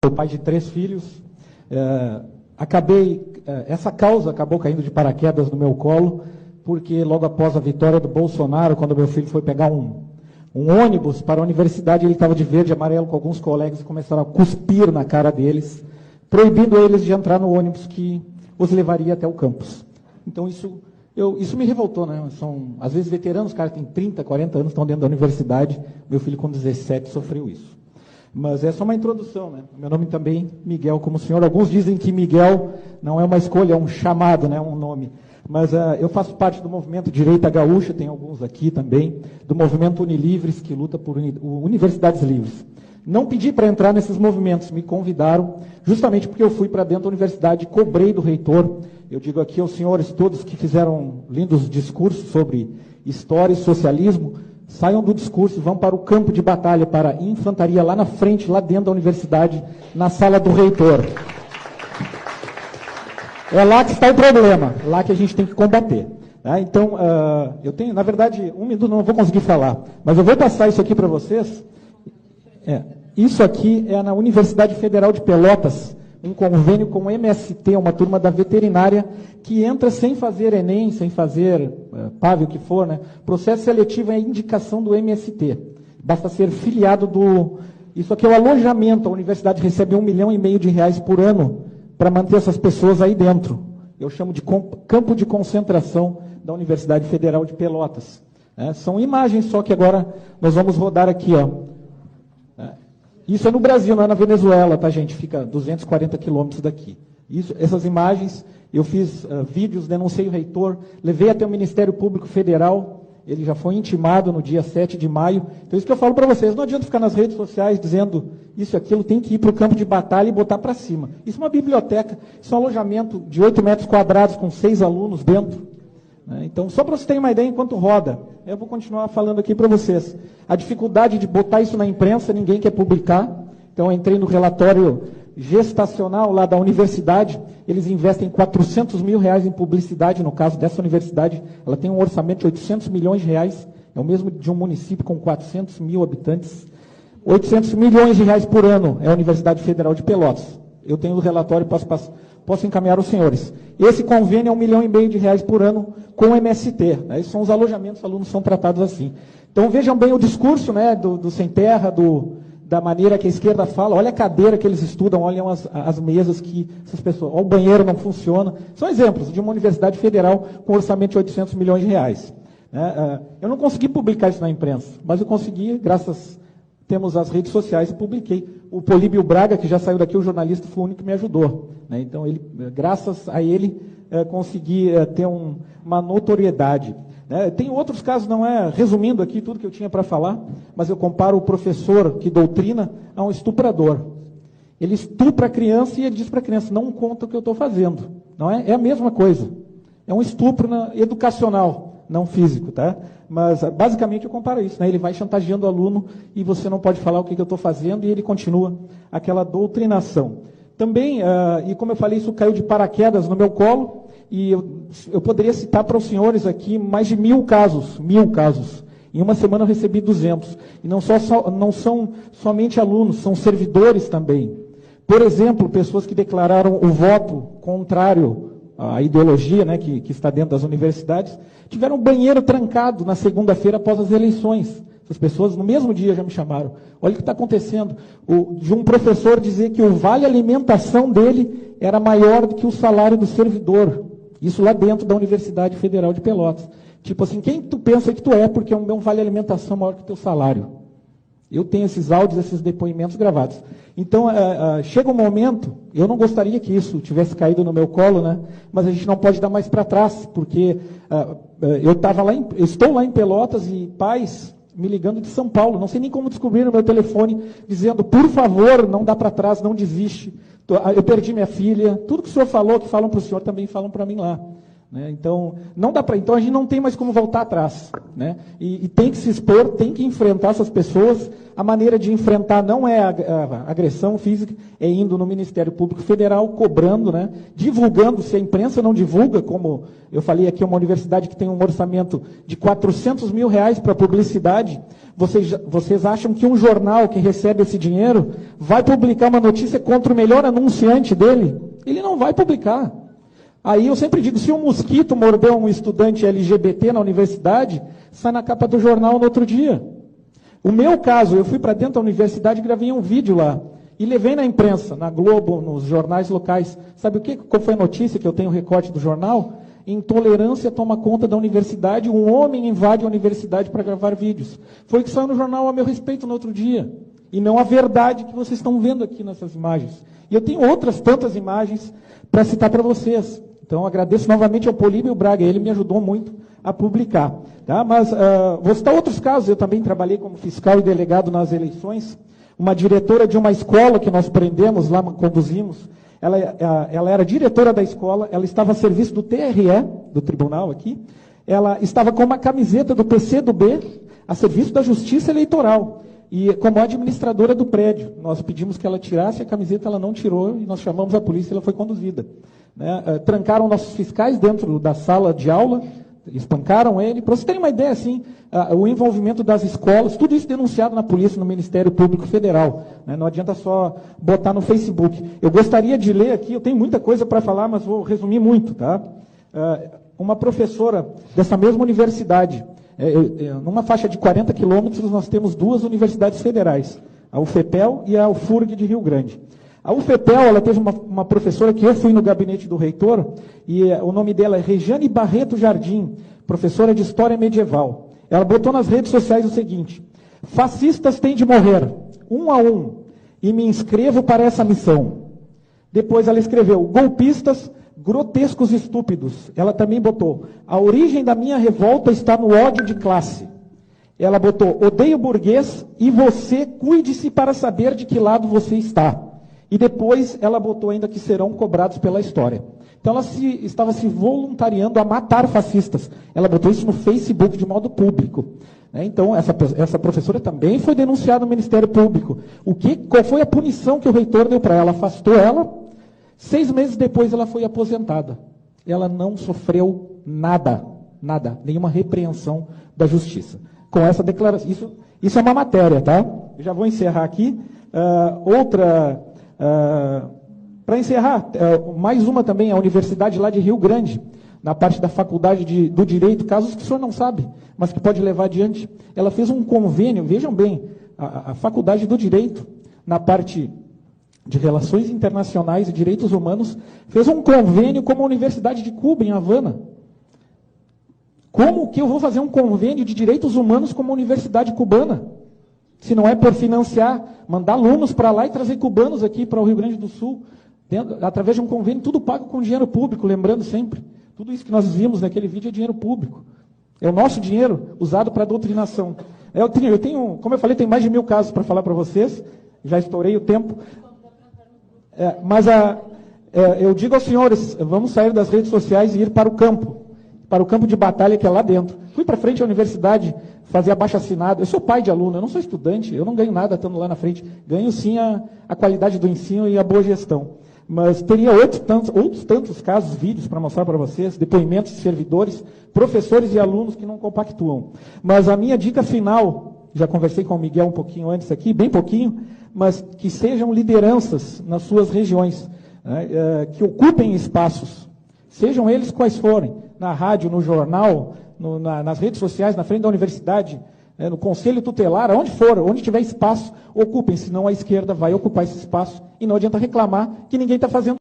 Sou pai de 3 filhos. Essa causa acabou caindo de paraquedas no meu colo, porque logo após a vitória do Bolsonaro, quando meu filho foi pegar um ônibus para a universidade, ele estava de verde e amarelo com alguns colegas e começaram a cuspir na cara deles, proibindo eles de entrar no ônibus que os levaria até o campus. Então isso me revoltou, né? Às vezes veteranos, os caras têm 30, 40 anos, estão dentro da universidade. Meu filho com 17 sofreu isso. Mas é só uma introdução, né? Meu nome também, Miguel, como o senhor. Alguns dizem que Miguel não é uma escolha, é um chamado, né? Um nome. Mas eu faço parte do movimento Direita Gaúcha, tem alguns aqui também, do movimento Unilivres, que luta por universidades livres. Não pedi para entrar nesses movimentos, me convidaram, justamente porque eu fui para dentro da universidade, cobrei do reitor. Eu digo aqui aos senhores todos que fizeram lindos discursos sobre história e socialismo, saiam do discurso, vão para o campo de batalha, para a infantaria, lá na frente, lá dentro da universidade, na sala do reitor. É lá que está o problema, lá que a gente tem que combater. Tá? Então, eu tenho, na verdade, 1 minuto não vou conseguir falar, mas eu vou passar isso aqui para vocês. Isso aqui é na Universidade Federal de Pelotas, um convênio com o MST, uma turma da veterinária, que entra sem fazer Enem, sem fazer PAV, o que for, né? Processo seletivo é a indicação do MST. Basta ser filiado do... Isso aqui é o alojamento, a universidade recebe R$1,5 milhão por ano para manter essas pessoas aí dentro. Eu chamo de campo de concentração da Universidade Federal de Pelotas. São imagens, só que agora nós vamos rodar aqui, ó. Isso é no Brasil, não é na Venezuela, tá, gente? Fica 240 quilômetros daqui. Essas imagens, eu fiz vídeos, denunciei o reitor, levei até o Ministério Público Federal, ele já foi intimado no dia 7 de maio. Então, isso que eu falo para vocês, não adianta ficar nas redes sociais dizendo isso e aquilo, tem que ir para o campo de batalha e botar para cima. Isso é uma biblioteca, isso é um alojamento de 8 metros quadrados com 6 alunos dentro. Então, só para vocês terem uma ideia, enquanto roda, eu vou continuar falando aqui para vocês. A dificuldade de botar isso na imprensa, ninguém quer publicar. Então, eu entrei no relatório gestacional lá da universidade, eles investem R$400 mil em publicidade, no caso dessa universidade, ela tem um orçamento de R$800 milhões, é o mesmo de um município com 400 mil habitantes. R$800 milhões por ano é a Universidade Federal de Pelotas. Eu tenho o relatório, posso encaminhar aos senhores. Esse convênio é R$1,5 milhão por ano com o MST. Né? Esses são os alojamentos, os alunos são tratados assim. Então vejam bem o discurso, né, do Sem Terra, da maneira que a esquerda fala. Olha a cadeira que eles estudam, olham as mesas que essas pessoas... Olha, o banheiro não funciona. São exemplos de uma universidade federal com orçamento de R$800 milhões. Eu não consegui publicar isso na imprensa, mas eu consegui, temos as redes sociais e publiquei. O Políbio Braga, que já saiu daqui, o jornalista, foi o único que me ajudou. Né? Então, graças a ele, consegui ter uma notoriedade. Né? Tem outros casos, resumindo aqui tudo que eu tinha para falar, mas eu comparo o professor que doutrina a um estuprador. Ele estupra a criança e ele diz para a criança, não conta o que eu estou fazendo. Não é? É a mesma coisa. É um estupro educacional, não físico, tá? Mas, basicamente, eu comparo isso. Né? Ele vai chantageando o aluno e você não pode falar o que eu estou fazendo e ele continua aquela doutrinação. Também, e como eu falei, isso caiu de paraquedas no meu colo e eu poderia citar para os senhores aqui mais de 1.000 casos. 1.000 casos. Em uma semana eu recebi 200. E não são somente alunos, são servidores também. Por exemplo, pessoas que declararam o voto contrário à ideologia, né, que está dentro das universidades, tiveram um banheiro trancado na segunda-feira após as eleições. Essas pessoas, no mesmo dia, já me chamaram. Olha o que está acontecendo. De um professor dizer que o vale alimentação dele era maior do que o salário do servidor. Isso lá dentro da Universidade Federal de Pelotas. Tipo assim, quem tu pensa que tu é, porque o meu vale alimentação maior que o teu salário? Eu tenho esses áudios, esses depoimentos gravados. Então, chega um momento, eu não gostaria que isso tivesse caído no meu colo, né? Mas a gente não pode dar mais para trás, porque eu estou lá em Pelotas e pais me ligando de São Paulo, não sei nem como descobrir no meu telefone, dizendo, por favor, não dá para trás, não desiste. Eu perdi minha filha, tudo que o senhor falou, que falam para o senhor, também falam para mim lá. né? Então, não dá para. Então a gente não tem mais como voltar atrás, né? E tem que se expor, tem que enfrentar essas pessoas. A maneira de enfrentar não é a agressão física, é indo no Ministério Público Federal, cobrando, né? Divulgando, se a imprensa não divulga, como eu falei aqui, é uma universidade que tem um orçamento de R$400 mil para publicidade. Vocês acham que um jornal que recebe esse dinheiro vai publicar uma notícia contra o melhor anunciante dele? Ele não vai publicar. Aí eu sempre digo, se um mosquito mordeu um estudante LGBT na universidade, sai na capa do jornal no outro dia. O meu caso, eu fui para dentro da universidade e gravei um vídeo lá. E levei na imprensa, na Globo, nos jornais locais. Sabe qual foi a notícia que eu tenho recorte do jornal? Intolerância toma conta da universidade, um homem invade a universidade para gravar vídeos. Foi o que saiu no jornal a meu respeito no outro dia. E não a verdade que vocês estão vendo aqui nessas imagens. E eu tenho outras tantas imagens para citar para vocês. Então, agradeço novamente ao Políbio Braga, ele me ajudou muito a publicar. Tá? Mas vou citar outros casos, eu também trabalhei como fiscal e delegado nas eleições. Uma diretora de uma escola que nós prendemos lá, conduzimos, ela era diretora da escola, ela estava a serviço do TRE, do tribunal aqui, ela estava com uma camiseta do PCdoB, a serviço da Justiça Eleitoral, e como administradora do prédio. Nós pedimos que ela tirasse a camiseta, ela não tirou, e nós chamamos a polícia e ela foi conduzida. Né? Trancaram nossos fiscais dentro da sala de aula, espancaram ele. Para vocês terem uma ideia, assim, o envolvimento das escolas, tudo isso denunciado na polícia, no Ministério Público Federal. Né? Não adianta só botar no Facebook. Eu gostaria de ler aqui, eu tenho muita coisa para falar, mas vou resumir muito. Tá? Uma professora dessa mesma universidade, numa faixa de 40 quilômetros, nós temos duas universidades federais, a UFPEL e a UFURG de Rio Grande. A UFPEL, ela teve uma professora que eu fui no gabinete do reitor, e o nome dela é Regiane Barreto Jardim, professora de História Medieval. Ela botou nas redes sociais o seguinte: fascistas têm de morrer, um a um, e me inscrevo para essa missão. Depois ela escreveu, golpistas, grotescos e estúpidos. Ela também botou, a origem da minha revolta está no ódio de classe. Ela botou, odeio burguês e você cuide-se para saber de que lado você está. E depois ela botou ainda que serão cobrados pela história. Então ela estava se voluntariando a matar fascistas. Ela botou isso no Facebook de modo público. Então essa professora também foi denunciada no Ministério Público. Qual foi a punição que o reitor deu para ela? Afastou ela. 6 meses depois ela foi aposentada. Ela não sofreu nada, nenhuma repreensão da justiça. Com essa declaração, isso é uma matéria, tá? Eu já vou encerrar aqui. Para encerrar, mais uma também, a Universidade lá de Rio Grande, na parte da Faculdade do Direito, casos que o senhor não sabe, mas que pode levar adiante. Ela fez um convênio, vejam bem, a Faculdade do Direito, na parte de Relações Internacionais e Direitos Humanos, fez um convênio com a Universidade de Cuba, em Havana. Como que eu vou fazer um convênio de direitos humanos com uma universidade cubana? Se não é por financiar, mandar alunos para lá e trazer cubanos aqui para o Rio Grande do Sul, através de um convênio, tudo pago com dinheiro público, lembrando sempre. Tudo isso que nós vimos naquele vídeo é dinheiro público. É o nosso dinheiro usado para doutrinação. Eu tenho, como eu falei, tem mais de 1000 casos para falar para vocês, já estourei o tempo. Eu digo aos senhores, vamos sair das redes sociais e ir para o campo de batalha que é lá dentro. Fui para frente à universidade fazer abaixo-assinado. Eu sou pai de aluno, eu não sou estudante, eu não ganho nada estando lá na frente. Ganho sim a qualidade do ensino e a boa gestão. Mas teria outros tantos casos, vídeos para mostrar para vocês, depoimentos de servidores, professores e alunos que não compactuam. Mas a minha dica final, já conversei com o Miguel um pouquinho antes aqui, bem pouquinho, mas que sejam lideranças nas suas regiões, né, que ocupem espaços, sejam eles quais forem, na rádio, no jornal, nas redes sociais, na frente da universidade, no conselho tutelar, aonde for, onde tiver espaço, ocupem, senão a esquerda vai ocupar esse espaço e não adianta reclamar que ninguém está fazendo